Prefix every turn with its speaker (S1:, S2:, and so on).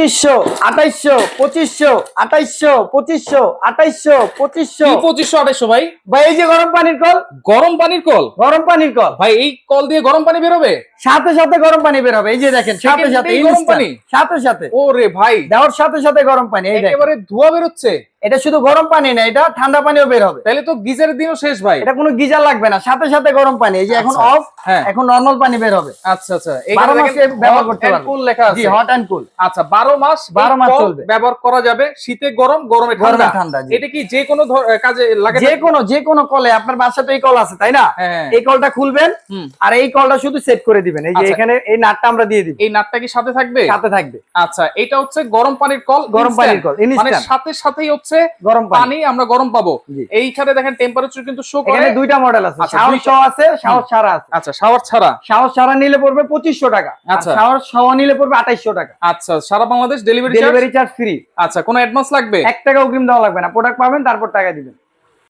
S1: 2500 2800 2500 2500 2800 2500
S2: 2500 2800 ভাই।
S1: ভাই এই যে গরম পানির কল,
S2: গরম পানির কল,
S1: গরম পানির কল
S2: ভাই এই কল দিয়ে গরম পানি বের হবে?
S1: সাথে সাথে গরম পানি বের হবে। এই যে দেখেন সাথে সাথে
S2: সেকেন্ডেই গরম পানি?
S1: সাথে সাথে
S2: ওরে ভাই,
S1: দেওয়ার সাথে সাথে গরম পানি। এই দেখেন
S2: একেবারে ধোঁয়া বের হচ্ছে।
S1: এটা শুধু গরম পানি না, এটা ঠান্ডা পানিও বের হবে।
S2: তাহলে তো গিজারের দিনও শেষ ভাই।
S1: এটা কোনো গিজার লাগবে না, সাথে সাথে গরম পানি। এই যে এখন
S2: আচ্ছা,
S1: অফ,
S2: হ্যাঁ।
S1: এখন নরমাল পানি বের হবে।
S2: আচ্ছা আচ্ছা,
S1: 12 মাস ব্যবহার করতে পারবেন।
S2: কুল লেখা আছে।
S1: জি, হট এন্ড কুল।
S2: আচ্ছা, 12 মাস
S1: 12 মাস
S2: এই কল
S1: চলবে।
S2: ব্যবহার করা যাবে। শীতে গরম, গরমে ঠান্ডা।
S1: ঠান্ডা, জি।
S2: এটা কি যে কোনো কাজে লাগে?
S1: যে কোনো কলে, আপনার বাসাতে এই কল আছে তাই না?
S2: হ্যাঁ।
S1: এই কলটা খুলবেন আর এই কলটা শুধু সেট করে দিবেন। এই যে
S2: আচ্ছা।
S1: এখানে এই নাটটা আমরা দিয়ে দিব।
S2: এই নাটটা কি সাথে থাকবে?
S1: সাথে থাকবে।
S2: আচ্ছা, এটা হচ্ছে গরম পানির কল,
S1: গরম পানির কল,
S2: instant। মানে
S1: instant।
S2: সাথে সাথেই হচ্ছে
S1: গরম
S2: পানি আমরা গরম পাবো।
S1: জি।
S2: এইখানে দেখেন টেম্পারেচার কিন্তু শো করে।
S1: এখানে দুইটা মডেল আছে,
S2: আচ্ছা,
S1: শাওয়ার
S2: দুইটা।
S1: সহ আছে, শাওয়ার ছাড়া আছে।
S2: আচ্ছা, শাওয়ার ছাড়া।
S1: শাওয়ার ছাড়া নিলে পড়বে 2500 টাকা।
S2: আচ্ছা।
S1: আর শাওয়ার সহ নিলে পড়বে 2800 টাকা।
S2: আচ্ছা, সারা Bangladesh delivery
S1: delivery charge free.
S2: আচ্ছা, কোনো অ্যাডভান্স লাগবে?
S1: 1 টাকা অগ্রিম দেওয়া লাগবে না, প্রোডাক্ট পাবেন তারপর টাকা দিবেন।